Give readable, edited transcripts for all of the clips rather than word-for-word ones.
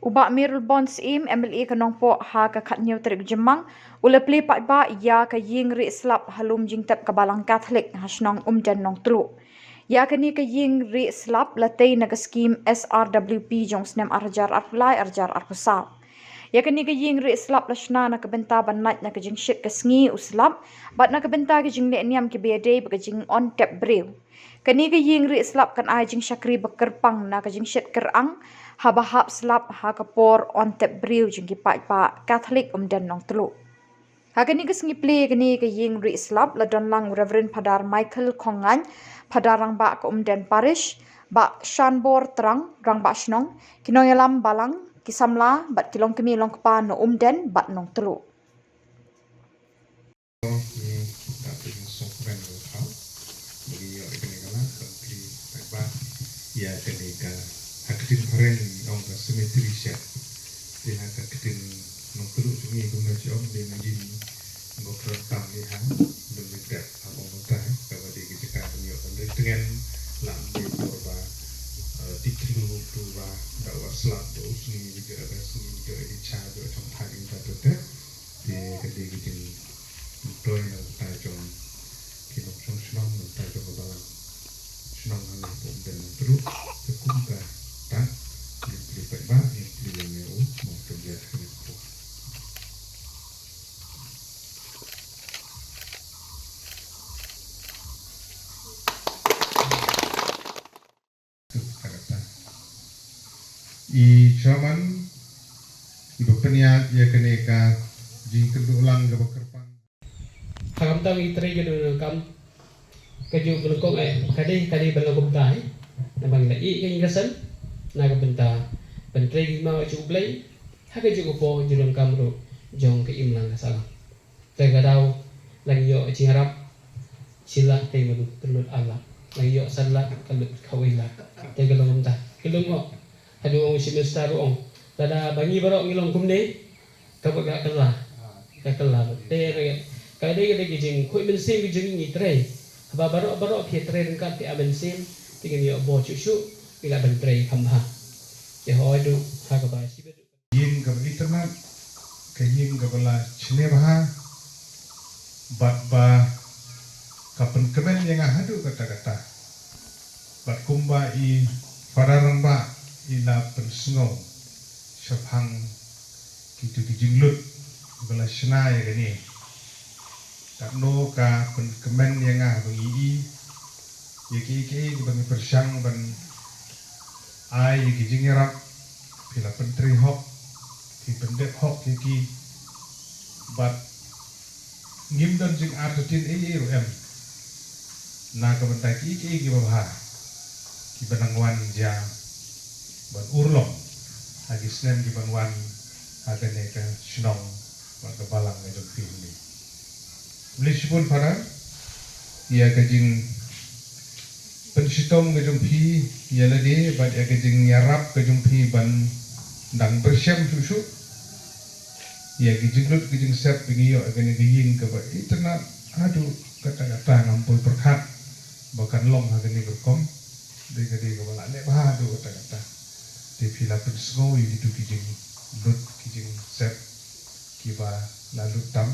Uba Mirul Bonds im MLA kanong po ha ka katnyaw tarik jemang ulapli pa ba ya ka ying ri slap halum jingtap kabalang Catholic hasnong umjan nong tru. Ya kani ka ying ri slap latay naga scheme SRWP jong snem arjar arpulay arjar arpusaw. Ya kani ka ying ri slap lasna na kabenta banat na ka jing shit ka sngi uslap bat na kabenta ka jing le niam ki beade ba jing on tap brew. Kani ka ying ri slap kan ay jing syakri bakerpang na ka jing shit kerang habahap slap ha kapor on tap brew jing ki pa Catholic dan nong telu. Hakani kes ngiple kani ke ying ri slap la don lang Reverend Padar Michael Kongan padarang ba ke dan parish ba Shanbor terang rang ba snong kinong yalam balang kisamla bat kilong kemi long kpa no dan bat nong telu. Ya ketika hakitin keren orang ka simetri siap dia hakitin nong terus ini kemudian om dia ngajin ngokron tam ni han lebih apa mudah kalau dia kita punya dengan lam dia korba tikri tu ba dawa slap tu sini juga ada sini juga di charge trong thai kita tu dia ketika kita doi na tajong kinok trong senang tajong balang senang hanya pun dan terus terkumka tak dilipat bah dilipat meu mau kerja itu. I zaman ibu peniat ya keneka jingkel ulang ke bekerpan. Hakam tahu itri gitu kam kaju belukong kadi belukong dai nabang na i kasan naga benta pentri ma chublay haga jugo po julong kamro jong ke imlang kasala tega daw lang yo chingarap sila tay madu tulud ala lang yo sadla kalut kawila tega long ta kilungo hadu ong simestaro ong tada bangi baro ngilong kumne kabaga kala kakala te kade kade jing ko men sim jing ni tre ba baro ke tre kan ti aben sim tingin yo bo chuchu ila ben tre kamha ya hoidu ha ka ba sibedu Yin ka internet ka yin ka bala chine bah bat ba kapan kemen yang hadu kata-kata bat kumba I pararang ba ila pensngo syafhang kitu kijinglut bala shnai gani takno ka pen kemen yang bangi yaki bang persyang ban ai kijingerap pila pentri hok ki pendek hok yaki bat ngimdan jing artin rum na ka bentai ki babha ki banangwan ja ban urlong agi snem ki banwan agane ka shnong ban ka balang ga jong ni Blishpun para ia kajing pensitong kajong pi ia lade bat ia kajing nyarap kajong pi ban dang bersyam susu ia kajing lut kajing sep bingiyo agane giying ke bat internet aduh kata-kata ngampul perkat bahkan long agane berkom de kade ke balak lek bah aduh kata-kata de pila pensgo i ditu kajing lut kajing sep kiba lalu tam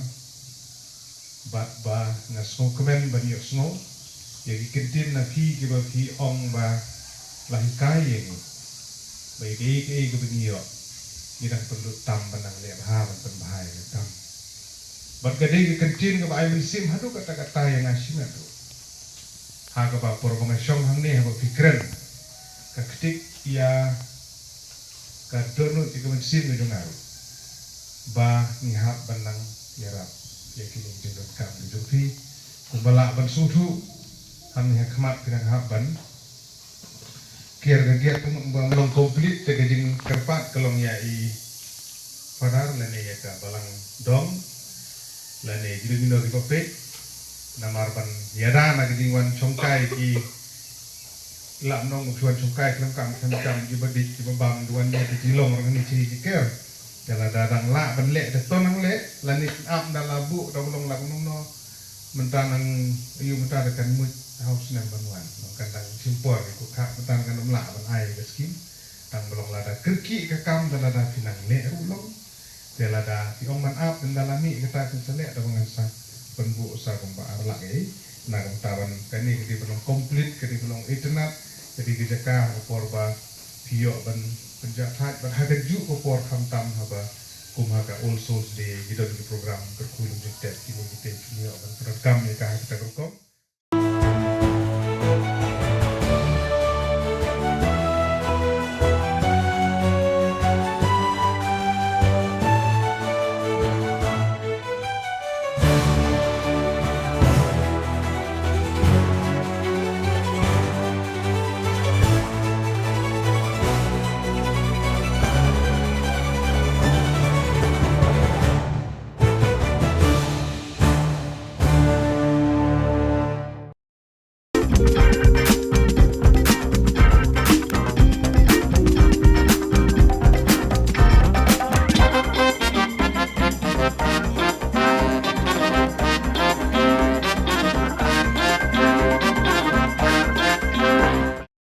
ba na snow kemen ba niyo snow ya kikintin na pi kiba pi ong ba lahi kaya ni ba ike ke niyo gidang perlu tam banang le ha ban penbahai tam ba gade kikintin ke ba ai sim hadu kata-kata yang asim tu ha ka ba porong syong hang ni ha ba fikren ka ketik ia ka dono ti ke sim ni dengar ba ni ha banang yarap yakin jenggot kam jupi kumbala ban sudu kami hikmat pinang haban kier gagiat melong komplit te gajing kerpat kelong yai padar lane ya ka balang dong lane jiru ki popet namar ban yada na gajing wan chongkai ki lam nong chuan chongkai kelam kam ki badit ki bam duan ya ki long rang ni chi ki ker Jala dadang la ban lek de tonang lek lanit am dan labu da ulong la no mentanang ayu mentara kan mut house nan banwan no kandang simpor ku ka mentan kan la ban ai beskin tang belong lada kerki ke kam dan lada pinang le ulong de lada ti ong man ap dan dalami kata kun sele da mengansa penbu sa kumba arlak na kum tawan kani di belong komplit ke di belong internet jadi gejaka porba pio ban penjahat ban hagaju por kam tam haba kumhaga all souls day gitu di program kerkulung jetet kilo kita ban program ya ka kita kerkom